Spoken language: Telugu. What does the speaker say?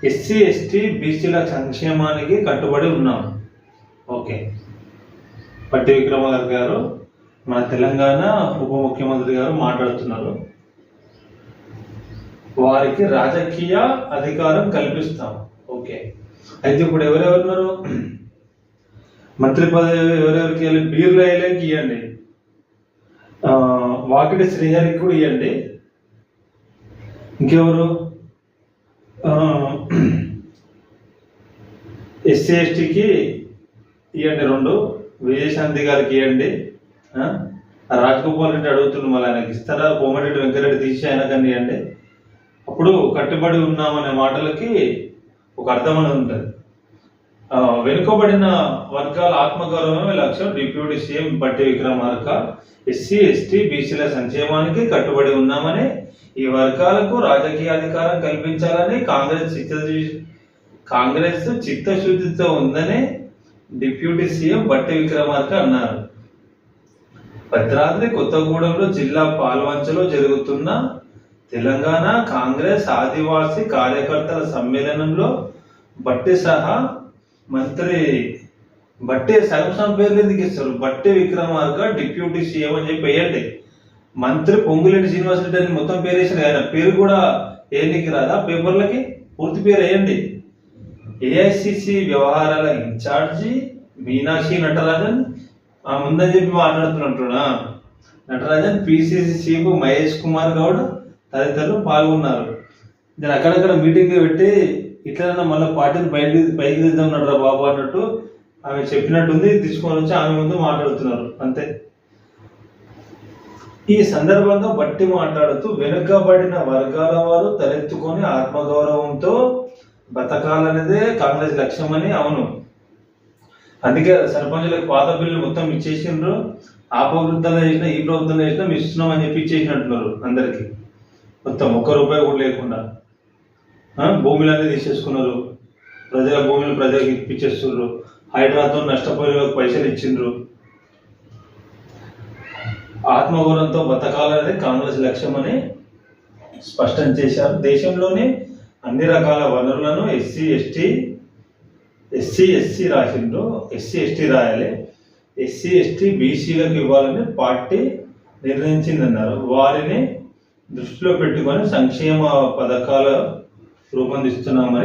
ఎస్సీ ఎస్టీ బీసీల సంక్షేమానికి కట్టుబడి ఉన్నాం. ఓకే, పట్టి విక్రమార్క గారు మన తెలంగాణ ఉప ముఖ్యమంత్రి గారు మాట్లాడుతున్నారు. వారికి రాజకీయ అధికారం కల్పిస్తాం. ఓకే, అయితే ఇప్పుడు ఎవరెవరున్నారు? మంత్రి పదవి ఎవరెవరికి వెళ్ళి బీర్లు అయ్యేకి ఇవ్వండి, వాకిటి శ్రీహరికి కూడా ఇవ్వండి. ఇంకెవరు? ఎస్సీ ఎస్టీకి ఇవ్వండి 2, విజయశాంతి గారికి ఇవ్వండి. రాజగోపాల్ రెడ్డి అడుగుతున్నాడు, మళ్ళీ ఆయనకి ఇస్తారా? కోమటిరెడ్డి వెంకరెడ్డి తీసి ఆయన కానీ ఇవ్వండి. అప్పుడు కట్టుబడి ఉన్నామనే మాటలకి ఒక అర్థం అనేది ఉంటుంది. వెనుకబడిన వర్గాల ఆత్మగౌరవమే లక్ష్యం. డిప్యూటీ సీఎం పట్టి విక్రమార్క ఎస్సీ ఎస్టీ బీసీల సంక్షేమానికి కట్టుబడి ఉన్నామని, ఈ వర్గాలకు రాజకీయ అధికారం కల్పించాలని కాంగ్రెస్ చిత్తశుద్ధితో ఉందని డిప్యూటీ సీఎం బట్టి విక్రమార్క అన్నారు. భద్రాద్రి కొత్తగూడెంలో జిల్లా పాల్వంచలో జరుగుతున్న తెలంగాణ కాంగ్రెస్ ఆదివాసీ కార్యకర్తల సమ్మేళనంలో బట్టి సహా మంత్రి బట్టి సగం పేర్లు ఎందుకు ఇస్తారు? బట్టి విక్రమార్క డిప్యూటీ సీఎం అని చెప్పి వేయండి. మంత్రి పొంగులేటి శ్రీనివాసరెడ్డి అని మొత్తం పేరు వేసారు. ఆయన పేరు కూడా ఏనికి రాదా పేపర్లకి? పూర్తి పేరు వేయండి. ఏఐసిసి వ్యవహారాల ఇన్ఛార్జి మీనాక్షి నటరాజన్ ముందని చెప్పి మాట్లాడుతున్నట్టున్నా. నటరాజన్, పిసిసి చీఫ్ మహేష్ కుమార్ గౌడ్ తదితరులు పాల్గొన్నారు. నేను అక్కడక్కడ మీటింగ్ పెట్టి ఇట్లన్నా మళ్ళీ పార్టీని పైకి తీద్దామన్నాడు బాబు అన్నట్టు ఆమె చెప్పినట్టుంది. తీసుకొని వచ్చి ఆమె ముందు మాట్లాడుతున్నారు అంతే. ఈ సందర్భంగా బట్టి మాట్లాడుతూ, వెనుకబడిన వర్గాల వారు తలెత్తుకొని ఆత్మగౌరవంతో బతకాలనేదే కాంగ్రెస్ లక్ష్యమని. అవును, అందుకే సర్పంచులకు పాత బిల్లు మొత్తం ఇచ్చేసిండ్రు. ఆ ప్రభుత్వంలో చేసినా ఈ ప్రభుత్వంలో చేసినా మేము ఇస్తున్నామని చెప్పి ఇచ్చేసినట్టున్నారు అందరికి. మొత్తం ₹1 కూడా లేకుండా భూములన్నీ తీసేసుకున్నారు. ప్రజల భూములు ప్రజలకు ఇప్పించేస్తున్నారు. హైదరాబాద్తో నష్టపోయిన పైసలు ఇచ్చిండ్రు. ఆత్మగౌరవంతో బతకాలనేది కాంగ్రెస్ లక్ష్యమని స్పష్టం చేశారు. దేశంలోని అన్ని రకాల వనరులను ఎస్సీ ఎస్టీ రాసిండ్రు. ఎస్సీ ఎస్టీ రాయాలి. ఎస్సీ ఎస్టీ బీసీలకు ఇవ్వాలని పార్టీ నిర్ణయించిందన్నారు. వారిని దృష్టిలో పెట్టుకొని సంక్షేమ పథకాలు రూపొందిస్తున్నామని